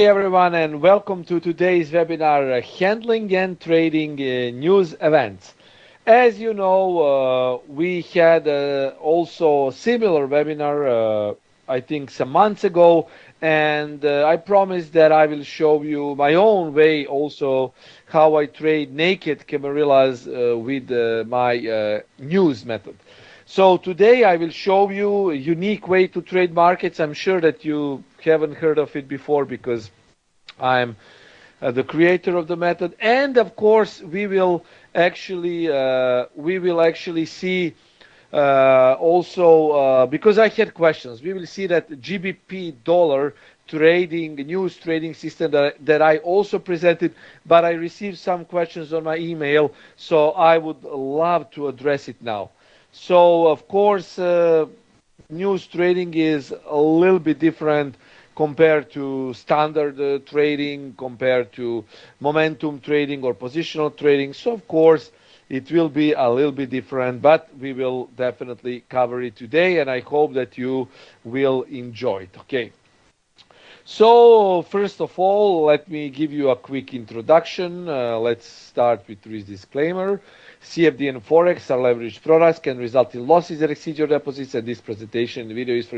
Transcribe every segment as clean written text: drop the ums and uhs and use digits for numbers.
everyone, and welcome to today's webinar, Handling and Trading News Events. As you know, we had also a similar webinar, I think some months ago, and I promised that I will show you my own way also how I trade naked camarillas with my news method. So today I will show you a unique way to trade markets. I'm sure that you haven't heard of it before because I'm the creator of the method, and of course we will actually see also because I had questions. We will see that GBP dollar trading news trading system that I also presented, but I received some questions on my email, so I would love to address it now. So of course, news trading is a little bit different compared to standard trading, compared to momentum trading or positional trading. So of course, it will be a little bit different, but we will definitely cover it today, and I hope that you will enjoy it. Okay. So first of all, let me give you a quick introduction. Let's start with this disclaimer. CFD and Forex are leveraged products, can result in losses that exceed your deposits, and this presentation and video is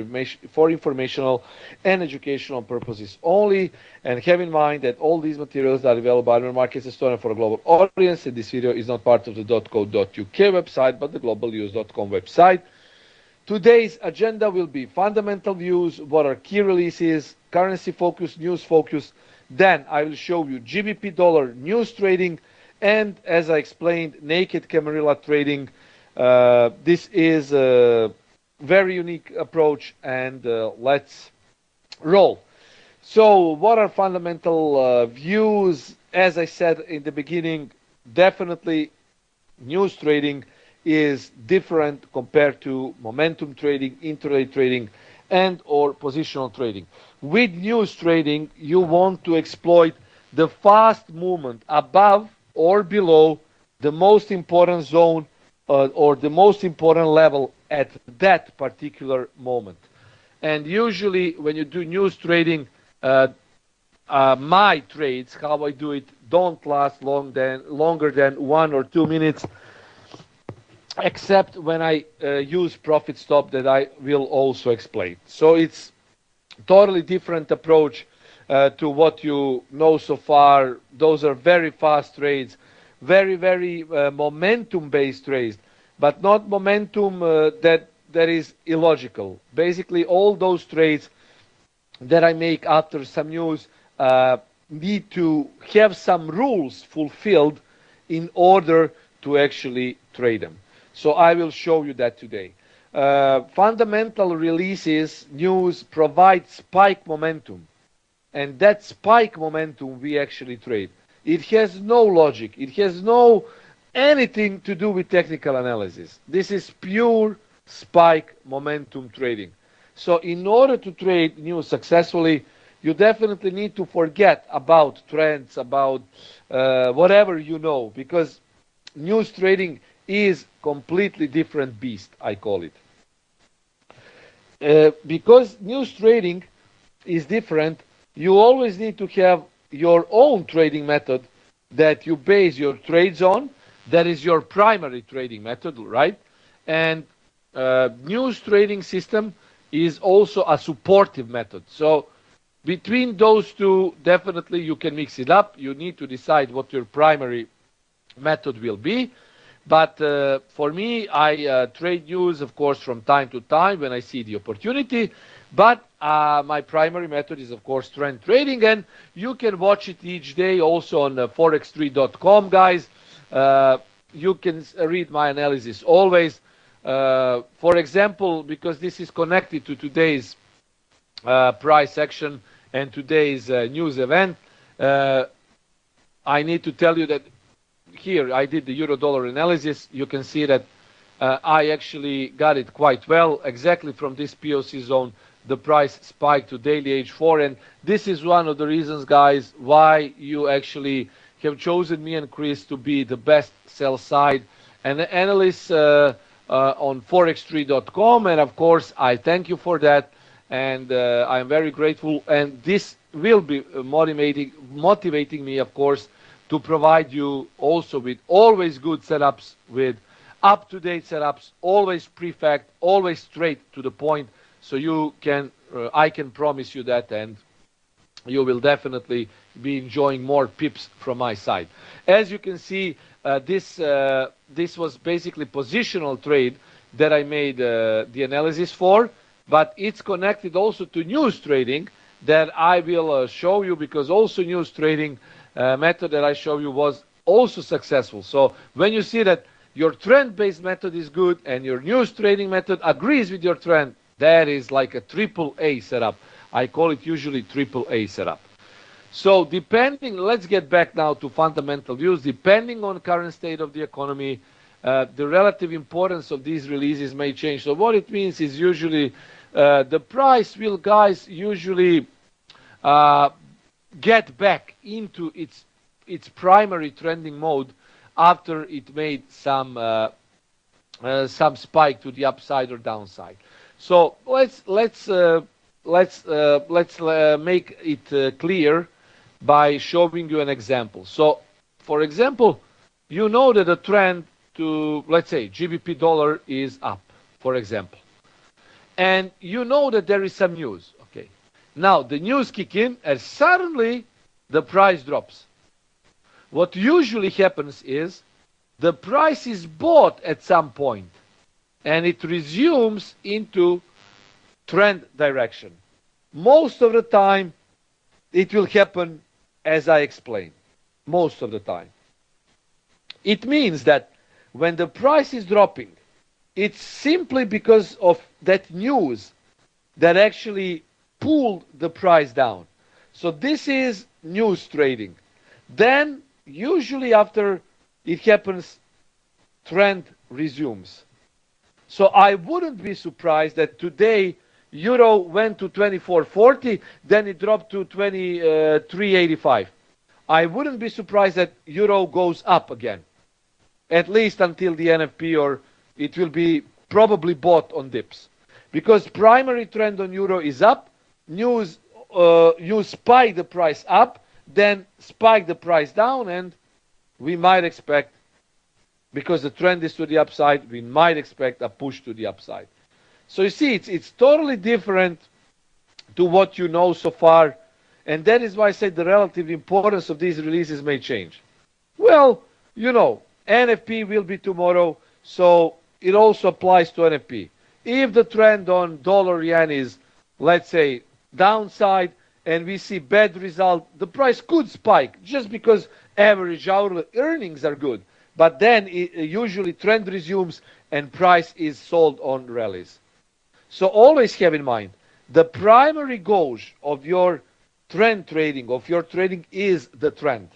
for informational and educational purposes only. And have in mind that all these materials are available on Markets Estonia for a global audience, and this video is not part of the .co.uk website, but the globalnews.com website. Today's agenda will be fundamental views, what are key releases, currency focus, news focus. Then I will show you GBP dollar news trading, and as I explained, naked camarilla trading. This is a very unique approach, and let's roll. So what are fundamental views? As I said in the beginning, definitely news trading is different compared to momentum trading, intraday trading, and or positional trading. With news trading, you want to exploit the fast movement above or below the most important zone or the most important level at that particular moment. And usually when you do news trading, my trades, how I do it, don't last longer than 1 or 2 minutes, except when I use profit stop that I will also explain. So it's totally different approach to what you know so far. Those are very fast trades, very momentum based trades, but not momentum that is illogical. Basically all those trades that I make after some news need to have some rules fulfilled in order to actually trade them. So I will show you that today. Fundamental releases, news provide spike momentum. And that spike momentum we actually trade. It has no logic. It has no anything to do with technical analysis. This is pure spike momentum trading. So in order to trade news successfully, you definitely need to forget about trends, about whatever you know, because news trading is completely different beast, I call it. Because news trading is different, you always need to have your own trading method that you base your trades on. That is your primary trading method, right? And news trading system is also a supportive method. So between those two, definitely you can mix it up. You need to decide what your primary method will be. But for me, I trade news, of course, from time to time when I see the opportunity. But my primary method is, of course, trend trading. And you can watch it each day also on forex3.com, guys. You can read my analysis always. For example, because this is connected to today's price action and today's news event, I need to tell you that here I did the euro dollar analysis. You can see that I actually got it quite well. Exactly from this POC zone, the price spiked to daily H4, and this is one of the reasons, guys, why you actually have chosen me and Chris to be the best sell side and the analysts on forex3.com. And of course, I thank you for that, and I'm very grateful. And this will be motivating me, of course, to provide you also with always good setups, with up-to-date setups, always pre-fact, always straight to the point. So you can, I can promise you that, and you will definitely be enjoying more pips from my side. As you can see, this was basically positional trade that I made the analysis for, but it's connected also to news trading that I will show you, because also news trading method that I show you was also successful. So when you see that your trend-based method is good and your news trading method agrees with your trend, that is like a triple A setup. I call it usually triple A setup. So depending, let's get back now to fundamental views. Depending on current state of the economy, the relative importance of these releases may change. So what it means is usually the price will, guys, usually get back into its primary trending mode after it made some spike to the upside or downside. So let's make it clear by showing you an example. So, for example, you know that the trend to, let's say, GBP dollar is up, for example. And you know that there is some news, okay? Now, the news kick in and suddenly the price drops. What usually happens is the price is bought at some point and it resumes into trend direction. Most of the time, it will happen as I explained. Most of the time. It means that when the price is dropping, it's simply because of that news that actually pulled the price down. So this is news trading. Then, usually after it happens, trend resumes. So I wouldn't be surprised that today Euro went to 24.40, then it dropped to 23.85. I wouldn't be surprised that Euro goes up again, at least until the NFP, or it will be probably bought on dips. Because primary trend on Euro is up, news spike the price up, then spike the price down, and we might expect, because the trend is to the upside, we might expect a push to the upside. So you see, it's totally different to what you know so far, and that is why I said the relative importance of these releases may change. Well, you know, NFP will be tomorrow, so it also applies to NFP. If the trend on dollar yen is, let's say, downside, and we see bad result, the price could spike just because average hourly earnings are good. But then usually trend resumes and price is sold on rallies. So always have in mind, the primary goal of your trend trading, is the trend.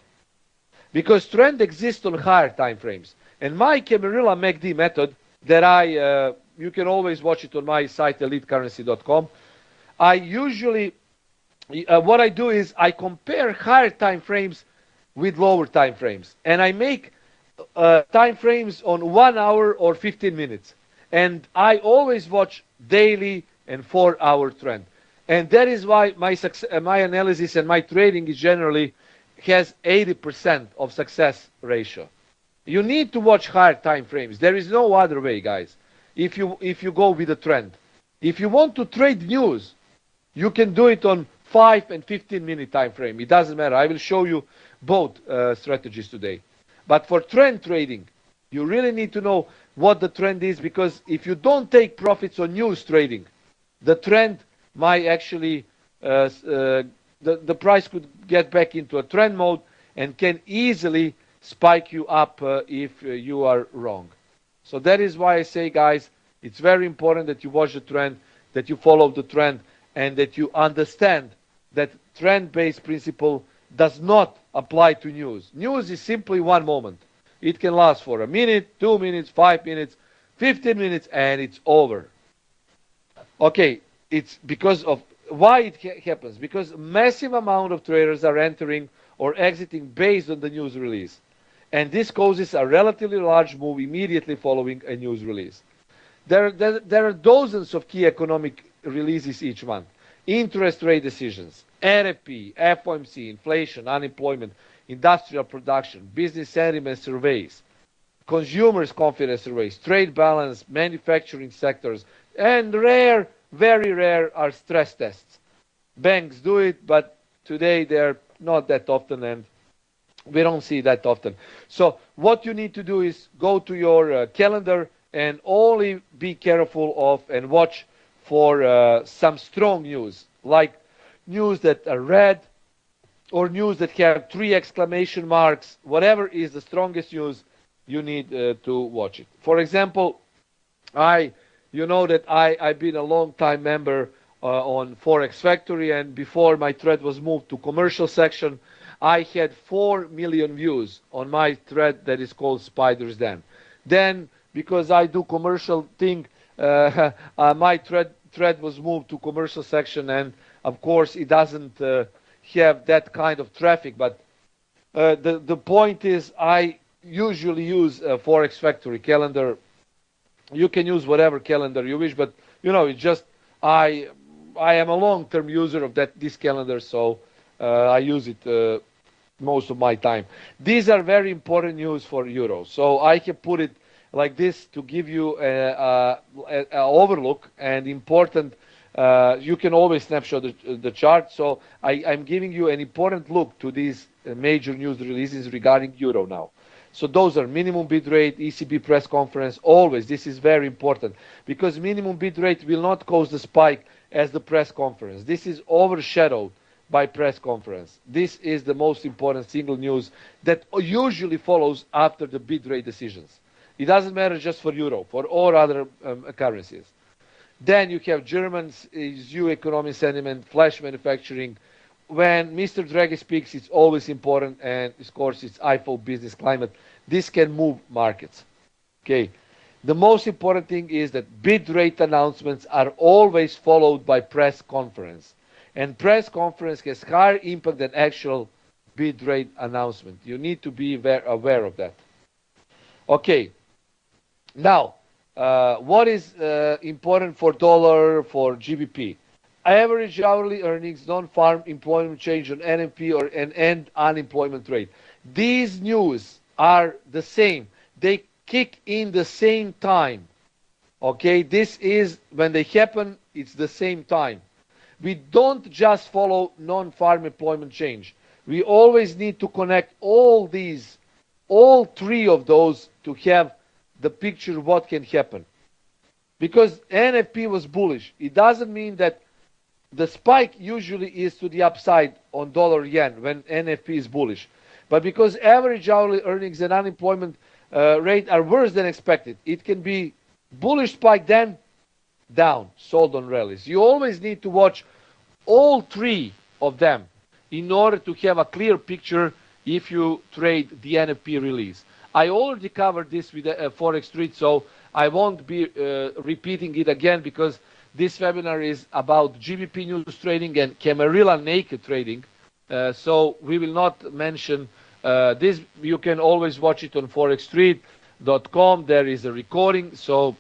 Because trend exists on higher time frames. And my Camarilla MACD method that you can always watch it on my site, elitecurrency.com. I usually, what I do is I compare higher time frames with lower time frames. And I make time frames on 1 hour or 15 minutes. And I always watch daily and 4-hour trend. And that is why my analysis and my trading is generally has 80% of success ratio. You need to watch higher time frames. There is no other way, guys, if you go with the trend. If you want to trade news, you can do it on 5 and 15 minute time frame. It doesn't matter. I will show you both strategies today. But for trend trading, you really need to know what the trend is, because if you don't take profits on news trading, the trend might actually, the price could get back into a trend mode and can easily spike you up if you are wrong. So that is why I say, guys, it's very important that you watch the trend, that you follow the trend, and that you understand that trend-based principle does not apply to news. News is simply one moment. It can last for a minute, 2 minutes, 5 minutes, 15 minutes, and it's over. Okay, it's because of why it happens. Because massive amount of traders are entering or exiting based on the news release. And this causes a relatively large move immediately following a news release. There are dozens of key economic releases each month. interest rate decisions, NFP, FOMC, inflation, unemployment, industrial production, business sentiment surveys, consumers' confidence surveys, trade balance, manufacturing sectors, and rare, very rare, are stress tests. Banks do it, but today they're not that often, and we don't see that often. So what you need to do is go to your calendar and only be careful of and watch for some strong news, like news that are red or news that have 3 exclamation marks. Whatever is the strongest news, you need to watch it. For example, you know that I've been a long time member on Forex Factory, and before my thread was moved to commercial section, I had 4 million views on my thread that is called Spider's Den. Then, because I do commercial thing, my thread was moved to commercial section, and of course it doesn't have that kind of traffic. But the point is, I usually use a Forex Factory calendar. You can use whatever calendar you wish, but you know, it's just I am a long-term user of this calendar, so I use it most of my time. These are very important news for euro, so I can put it like this to give you an overlook and important. You can always snapshot the chart, so I'm giving you an important look to these major news releases regarding euro now. So those are minimum bid rate, ECB press conference. Always, this is very important, because minimum bid rate will not cause the spike as the press conference. This is overshadowed by press conference. This is the most important single news that usually follows after the bid rate decisions. It doesn't matter just for euro, for all other currencies. Then you have German's EU economic sentiment, flash manufacturing. When Mr. Draghi speaks, it's always important, and of course it's IFO business climate. This can move markets. Okay. The most important thing is that bid rate announcements are always followed by press conference. And press conference has higher impact than actual bid rate announcement. You need to be aware of that. Okay. Now, what is important for dollar, for GBP? Average hourly earnings, non-farm employment change on NFP or an end unemployment rate. These news are the same. They kick in the same time. Okay, this is when they happen, it's the same time. We don't just follow non-farm employment change. We always need to connect all three of those to have the picture of what can happen. Because NFP was bullish, it doesn't mean that the spike usually is to the upside on dollar yen when NFP is bullish. But because average hourly earnings and unemployment rate are worse than expected, it can be bullish spike, then down, sold on rallies. You always need to watch all three of them in order to have a clear picture if you trade the NFP release. I already covered this with Forex Street, so I won't be repeating it again, because this webinar is about GBP news trading and Camarilla naked trading. So we will not mention this. You can always watch it on forexstreet.com. There is a recording, so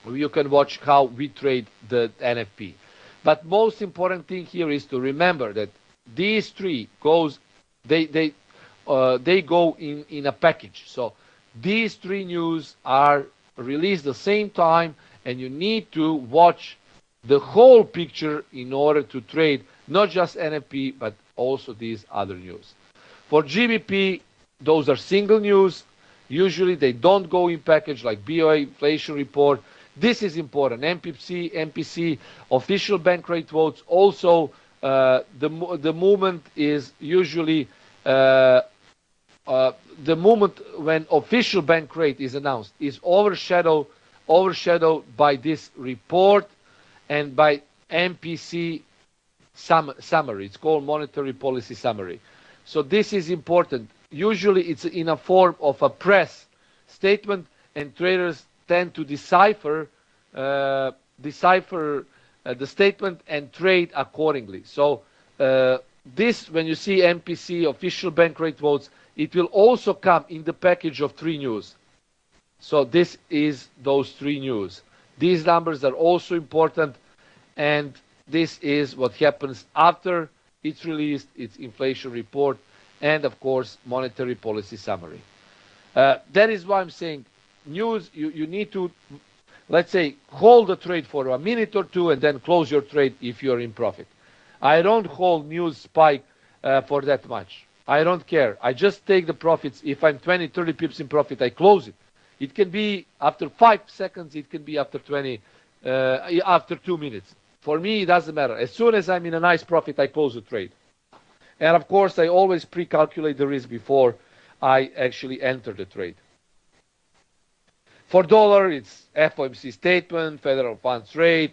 you can watch how we trade the NFP. But most important thing here is to remember that these three they go in a package. So these three news are released the same time, and you need to watch the whole picture in order to trade not just NFP but also these other news. For GBP, those are single news. Usually they don't go in package, like BOA inflation report. This is important. MPC, official bank rate votes. Also, the movement is usually the moment when official bank rate is announced is overshadowed by this report and by MPC summary. It's called monetary policy summary. So this is important. Usually it's in a form of a press statement, and traders tend to decipher the statement and trade accordingly. So this, when you see MPC official bank rate votes, it will also come in the package of three news. So this is those three news. These numbers are also important, and this is what happens after it's released, its inflation report, and of course, monetary policy summary. That is why I'm saying news, you need to, let's say, hold the trade for a minute or two and then close your trade if you're in profit. I don't hold news spike for that much. I don't care. I just take the profits. If I'm 20, 30 pips in profit, I close it. It can be after 5 seconds. It can be after 20, after 2 minutes. For me, it doesn't matter. As soon as I'm in a nice profit, I close the trade. And of course, I always pre-calculate the risk before I actually enter the trade. For dollar, it's FOMC statement, federal funds rate.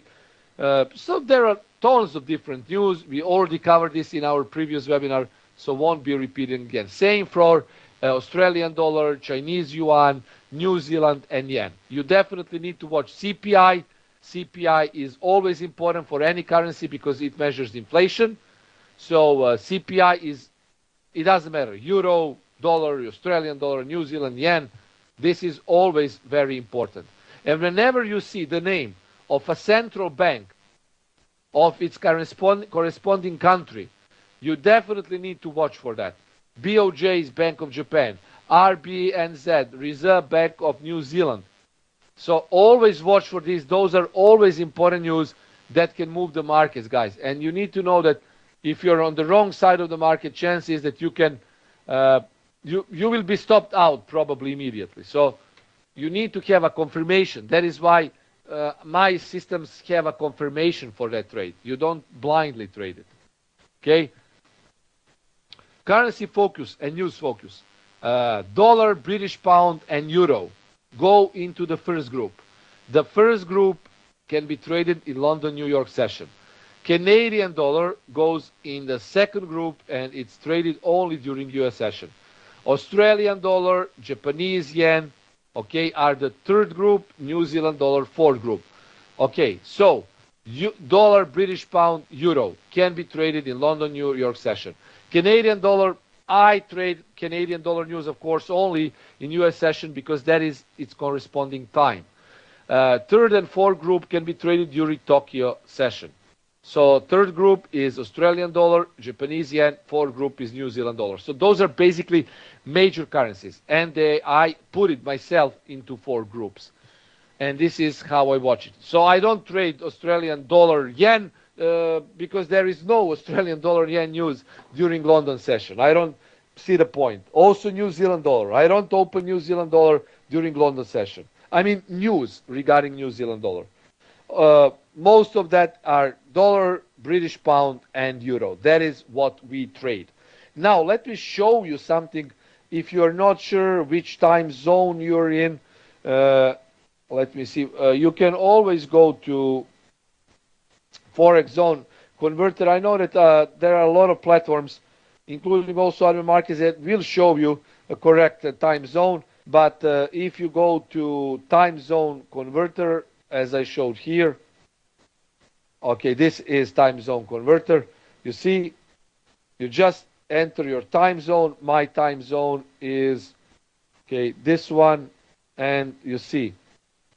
So there are tons of different news. We already covered this in our previous webinar, so won't be repeating again. Same for Australian dollar, Chinese yuan, New Zealand, and yen. You definitely need to watch CPI. CPI is always important for any currency because it measures inflation. So CPI is, it doesn't matter, euro, dollar, Australian dollar, New Zealand, yen. This is always very important. And whenever you see the name of a central bank of its corresponding country, you definitely need to watch for that. BOJ is Bank of Japan, RBNZ, Reserve Bank of New Zealand. So always watch for these. Those are always important news that can move the markets, guys. And you need to know that if you're on the wrong side of the market, chances that you can, you will be stopped out probably immediately. So you need to have a confirmation. That is why my systems have a confirmation for that trade. You don't blindly trade it. Okay? Currency focus and news focus. Dollar, British pound, and euro go into the first group. The first group can be traded in London, New York session. Canadian dollar goes in the second group and it's traded only during US session. Australian dollar, Japanese yen, okay, are the third group, New Zealand dollar, fourth group. Okay, so dollar, British pound, euro can be traded in London, New York session. Canadian dollar, I trade Canadian dollar news, of course, only in US session because that is its corresponding time. Third and fourth group can be traded during Tokyo session. So third group is Australian dollar, Japanese yen, fourth group is New Zealand dollar. So those are basically major currencies. And I put it myself into 4 groups. And this is how I watch it. So I don't trade Australian dollar yen because there is no Australian dollar yen news during London session. I don't see the point. Also New Zealand dollar. I don't open New Zealand dollar during London session. I mean news regarding New Zealand dollar. Most of that are dollar, British pound, and euro. That is what we trade. Now, let me show you something. If you're not sure which time zone you're in, let me see. You can always go to Forex Zone Converter. I know that there are a lot of platforms, including also other markets, that will show you a correct time zone. But if you go to Time Zone Converter, as I showed here, okay, this is Time Zone Converter. You see, you just enter your time zone. My time zone is, okay, this one, and you see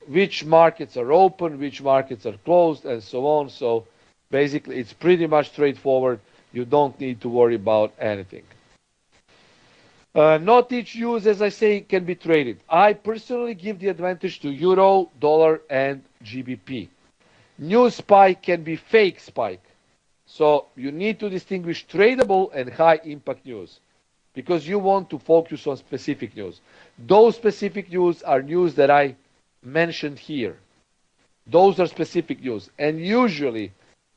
which markets are open, which markets are closed, and so on. So basically, it's pretty much straightforward. You don't need to worry about anything. Not each news, as I say, can be traded. I personally give the advantage to euro, dollar, and GBP. News spike can be fake spike. So you need to distinguish tradable and high impact news because you want to focus on specific news. Those specific news are news that I mentioned here. Those are specific news. And usually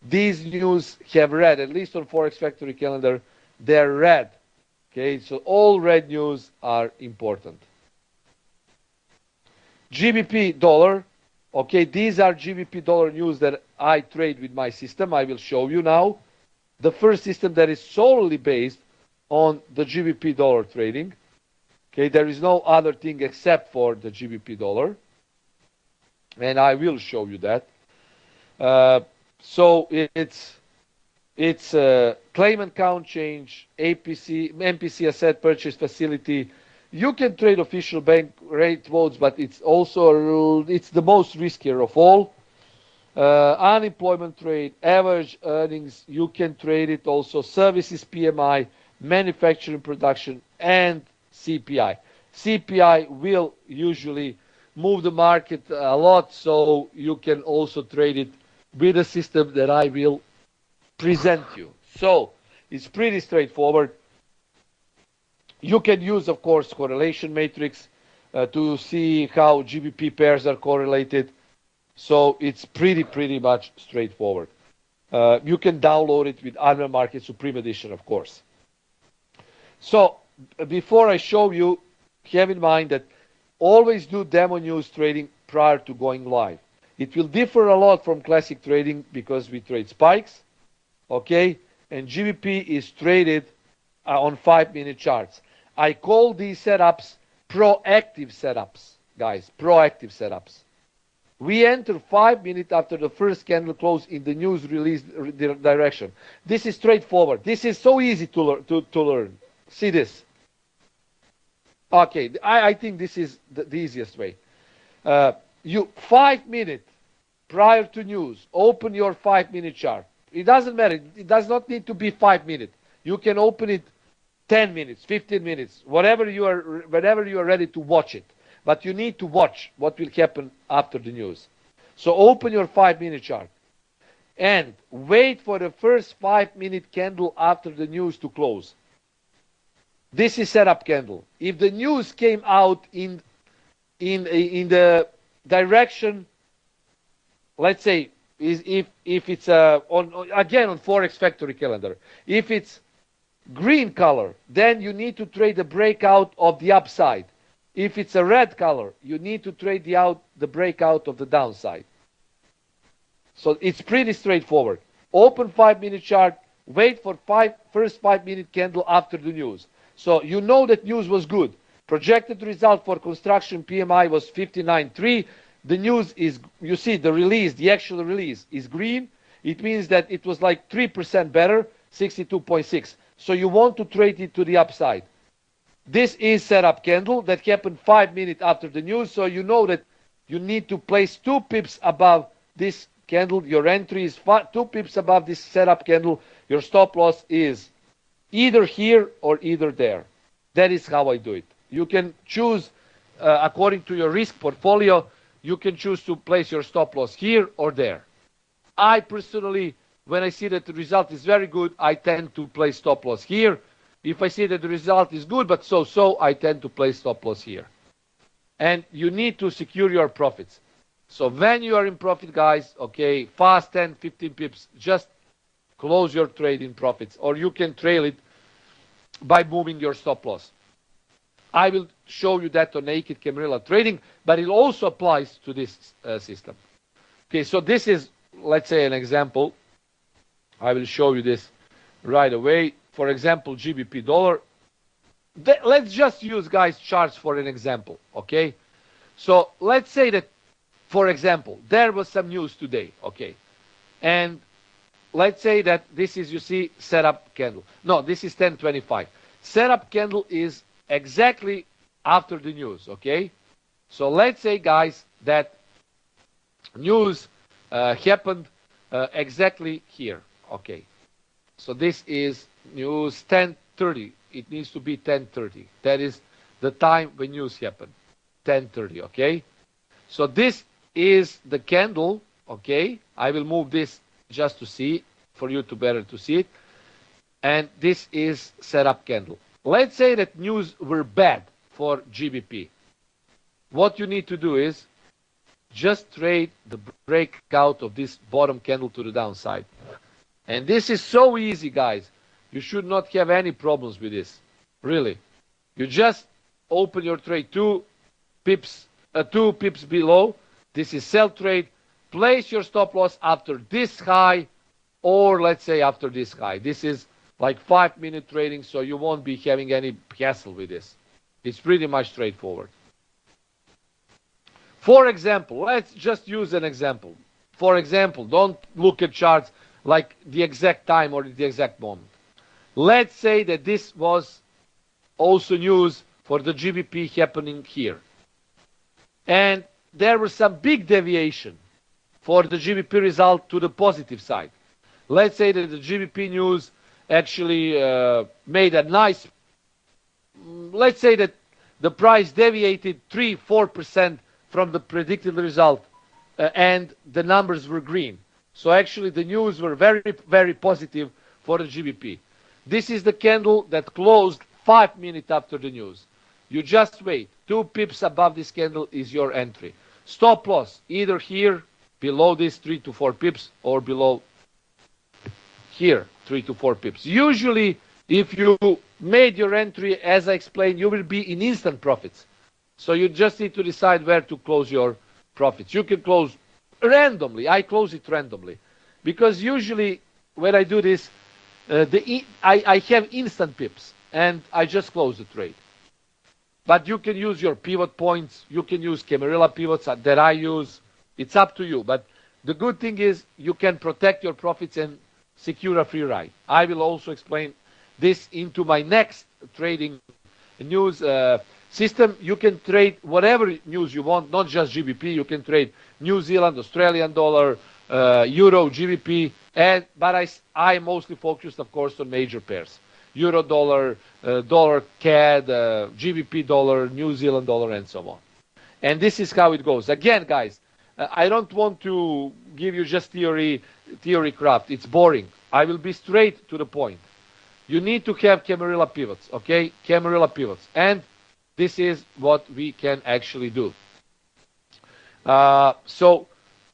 these news have red, at least on Forex Factory calendar, they're red. Okay, so all red news are important. GBP dollar. Okay, these are GBP dollar news that I trade with my system. I will show you now. The first system that is solely based on the GBP dollar trading. Okay, there is no other thing except for the GBP dollar. And I will show you that. So it's claim and count change, MPC asset purchase facility. You can trade official bank rate votes, but it's also it's the most riskier of all. Unemployment rate, average earnings, you can trade it also, services PMI, manufacturing production, and CPI. CPI will usually move the market a lot, so you can also trade it with a system that I will present you. So it's pretty straightforward. You can use, of course, correlation matrix to see how GBP pairs are correlated. So it's pretty much straightforward. You can download it with Annual Market Supreme Edition, of course. So before I show you, have in mind that always do demo news trading prior to going live. It will differ a lot from classic trading because we trade spikes, okay? And GBP is traded on 5-minute charts. I call these setups proactive setups, guys, proactive setups. We enter 5 minutes after the first candle close in the news release direction. This is straightforward. This is so easy to learn. See this. Okay, I think this is the easiest way. You 5 minutes prior to news, open your 5-minute chart. It doesn't matter. It does not need to be 5 minutes. You can open it 10 minutes, 15 minutes, whenever you are ready to watch it. But you need to watch what will happen after the news. So open your 5-minute chart and wait for the first 5-minute candle after the news to close. This is setup candle. If the news came out in the direction, let's say, if it's on Forex Factory calendar, if it's green color, then you need to trade the breakout of the upside. If it's a red color, you need to trade the breakout of the downside. So it's pretty straightforward. Open 5-minute chart, wait for first 5-minute candle after the news. So you know that news was good. Projected result for construction PMI was 59.3. The news is, you see the release, the actual release is green. It means that it was like 3% better, 62.6. So you want to trade it to the upside. This is setup candle that happened 5 minutes after the news. So you know that you need to place 2 pips above this candle. Your entry is 2 pips above this setup candle. Your stop loss is either here or either there. That is how I do it. You can choose according to your risk portfolio. You can choose to place your stop loss here or there. I personally, when I see that the result is very good, I tend to place stop loss here. If I see that the result is good but so, I tend to place stop loss here. And you need to secure your profits. So when you are in profit, guys, okay, fast 10, 15 pips, just close your trade in profits, or you can trail it by moving your stop loss. I will show you that on Naked Camarilla Trading, but it also applies to this system. Okay, so this is, let's say, an example. I will show you this right away. For example, GBP dollar. Let's just use, guys, charts for an example, okay? So let's say that, for example, there was some news today, okay? And let's say that this is, you see, setup candle. No, this is 1025. Setup candle is exactly after the news, okay? So let's say, guys, that news happened exactly here, okay? So this is news 10:30. It needs to be 10:30. That is the time when news happened, 10:30, okay? So this is the candle, okay? I will move this just to see, for you to better to see it. And this is setup candle. Let's say that news were bad for GBP. What you need to do is just trade the breakout of this bottom candle to the downside. And this is so easy, guys. You should not have any problems with this. Really. You just open your trade 2 pips below. This is sell trade. Place your stop loss after this high, or let's say after this high. This is like 5-minute trading, so you won't be having any hassle with this. It's pretty much straightforward. For example, let's just use an example. For example, don't look at charts like the exact time or the exact moment. Let's say that this was also news for the GBP happening here. And there was some big deviation. for the GBP result to the positive side. Let's say that the GBP news actually made a nice, let's say that the price deviated 3-4% from the predicted result and the numbers were green. So actually the news were very, very positive for the GBP. This is the candle that closed 5 minutes after the news. You just wait. 2 pips above this candle is your entry. Stop loss, either here, below this 3 to 4 pips, or below here, 3 to 4 pips. Usually, if you made your entry, as I explained, you will be in instant profits. So you just need to decide where to close your profits. You can close randomly. I close it randomly. Because usually, when I do this, I have instant pips, and I just close the trade. But you can use your pivot points. You can use Camarilla pivots that I use. It's up to you. But the good thing is you can protect your profits and secure a free ride. I will also explain this into my next trading news system. You can trade whatever news you want, not just GBP. You can trade New Zealand, Australian dollar, Euro, GBP, but I mostly focused, of course, on major pairs. Euro dollar, dollar CAD, GBP dollar, New Zealand dollar, and so on. And this is how it goes. Again, guys, I don't want to give you just theory craft. It's boring. I will be straight to the point. You need to have Camarilla pivots, okay? Camarilla pivots. And this is what we can actually do. So,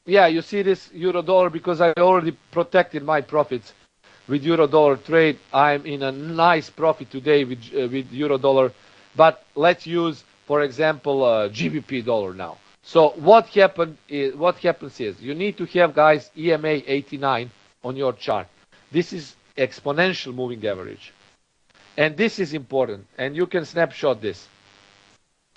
yeah, you see this euro dollar, because I already protected my profits with euro dollar trade. I'm in a nice profit today with euro dollar. But let's use, for example, GBP dollar now. So what happens is you need to have, guys, EMA 89 on your chart. This is exponential moving average. And this is important. And you can snapshot this.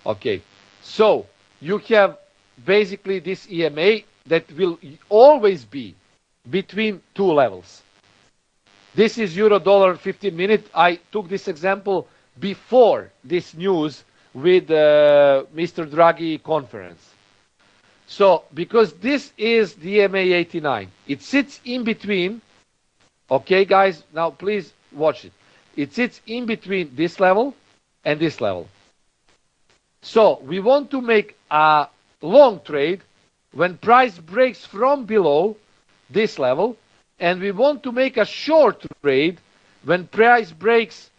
Okay. So you have basically this EMA that will always be between 2 levels. This is euro dollar 15 minute. I took this example before this news with Mr. Draghi conference. So, because this is the EMA 89, it sits in between, okay guys, now please watch it. It sits in between this level and this level. So, we want to make a long trade when price breaks from below this level, and we want to make a short trade when price breaks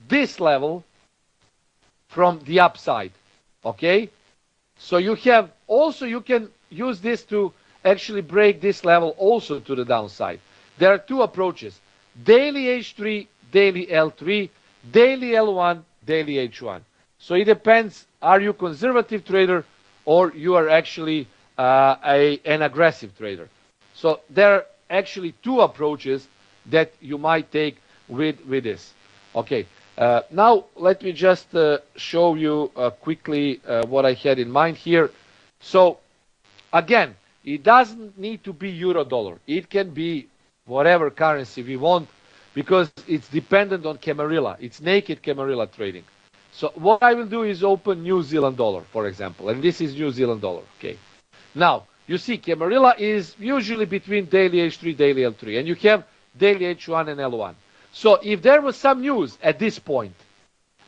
this level from the upside. Okay, so you have also, you can use this to actually break this level also to the downside. There are 2 approaches: daily H3, daily L3, daily L1, daily H1. So it depends, are you conservative trader or you are actually an aggressive trader. So there are actually 2 approaches that you might take with this. Okay. Now, let me just show you quickly what I had in mind here. So, again, it doesn't need to be euro dollar. It can be whatever currency we want, because it's dependent on Camarilla. It's naked Camarilla trading. So, what I will do is open New Zealand dollar, for example. And this is New Zealand dollar. Okay. Now, you see, Camarilla is usually between daily H3, daily L3. And you have daily H1 and L1. So if there was some news at this point,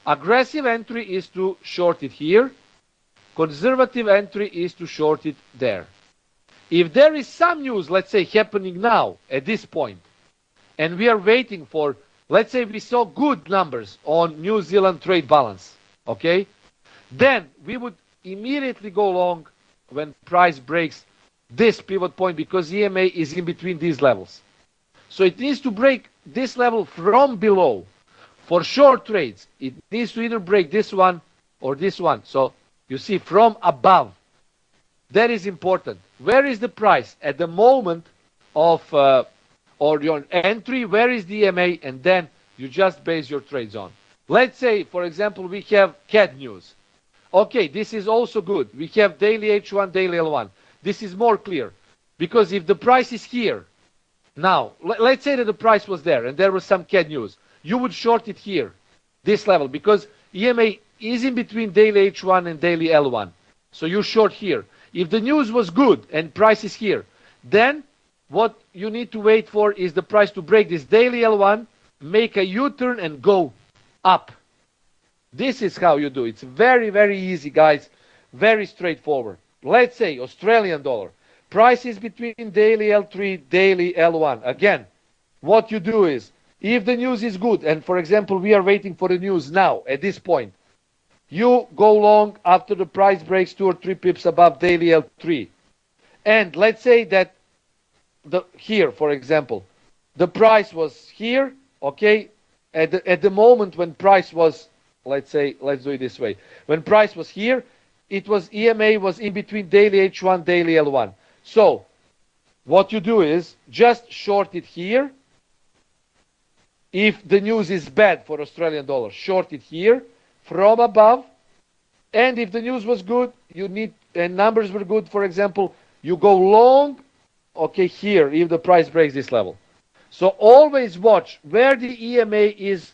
aggressive entry is to short it here. Conservative entry is to short it there. If there is some news, let's say, happening now at this point, and we are waiting for, let's say we saw good numbers on New Zealand trade balance, okay? Then we would immediately go long when price breaks this pivot point, because EMA is in between these levels. So it needs to break this level from below. For short trades, it needs to either break this one or this one. So you see, from above. That is important. Where is the price at the moment of or your entry? Where is the EMA? And then you just base your trades on. Let's say, for example, we have CAD news. Okay, this is also good. We have daily H1, daily L1. This is more clear, because if the price is here, now, let's say that the price was there and there was some CAD news. You would short it here, this level, because EMA is in between daily H1 and daily L1. So you short here. If the news was good and price is here, then what you need to wait for is the price to break this daily L1, make a U-turn and go up. This is how you do it. It's very, very easy, guys. Very straightforward. Let's say Australian dollar. Price is between daily L3, daily L1. Again, what you do is, if the news is good, and for example, we are waiting for the news now, at this point, you go long after the price breaks 2 or 3 pips above daily L3. And let's say that here, for example, the price was here, okay? At the moment when price was, let's do it this way. When price was here, it was EMA was in between daily H1, daily L1. So what you do is just short it here. If the news is bad for Australian dollar, short it here from above. And if the news was good, and numbers were good, for example, you go long, okay, here, if the price breaks this level. So always watch where the EMA is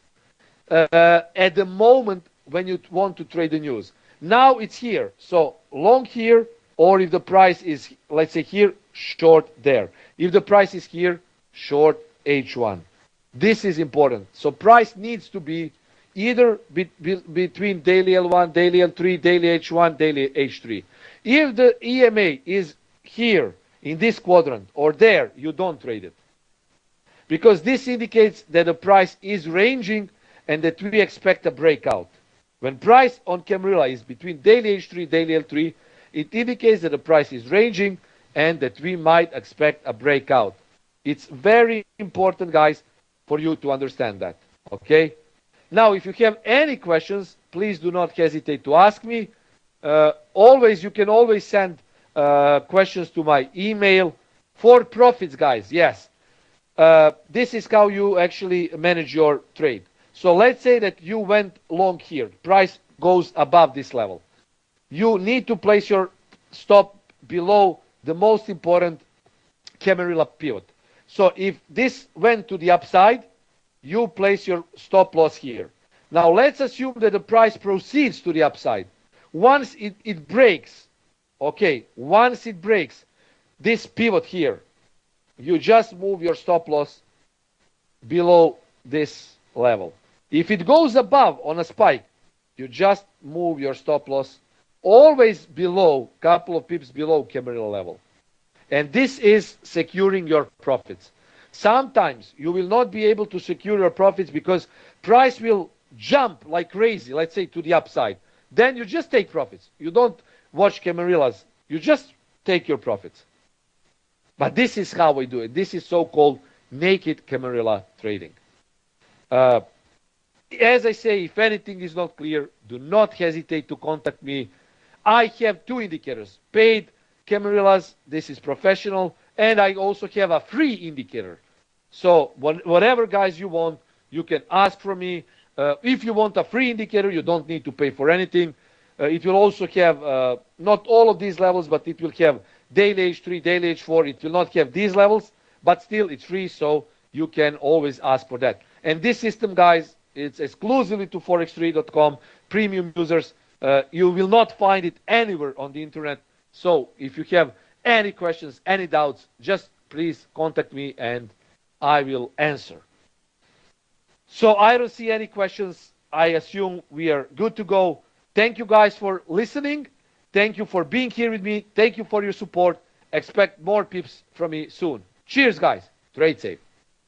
at the moment when you want to trade the news. Now it's here, so long here, or if the price is, let's say here, short there. If the price is here, short H1. This is important. So price needs to be either between daily L1, daily L3, daily H1, daily H3. If the EMA is here in this quadrant or there, you don't trade it. Because this indicates that the price is ranging and that we expect a breakout. When price on Camarilla is between daily H3, daily L3, it indicates that the price is ranging and that we might expect a breakout. It's very important, guys, for you to understand that. Okay? Now, if you have any questions, please do not hesitate to ask me. You can always send questions to my email. For profits, guys, yes. This is how you actually manage your trade. So let's say that you went long here. Price goes above this level. You need to place your stop below the most important Camarilla pivot. So if this went to the upside, you place your stop loss here. Now let's assume that the price proceeds to the upside. Once it breaks, okay, once it breaks this pivot here, you just move your stop loss below this level. If it goes above on a spike, you just move your stop loss always below, couple of pips below Camarilla level. And this is securing your profits. Sometimes you will not be able to secure your profits because price will jump like crazy, let's say to the upside. Then you just take profits. You don't watch Camarillas. You just take your profits. But this is how we do it. This is so-called naked Camarilla trading. As I say, if anything is not clear, do not hesitate to contact me. I have 2 indicators. Paid Camarillas, this is professional, and I also have a free indicator. So whatever, guys, you want, you can ask from me. If you want a free indicator, you don't need to pay for anything. It will also have, not all of these levels, but it will have daily H3, daily H4. It will not have these levels, but still it's free, so you can always ask for that. And this system, guys, it's exclusively to forextrade.com, premium users. You will not find it anywhere on the internet. So if you have any questions, any doubts, just please contact me and I will answer. So I don't see any questions. I assume we are good to go. Thank you, guys, for listening. Thank you for being here with me. Thank you for your support. Expect more pips from me soon. Cheers, guys. Trade safe.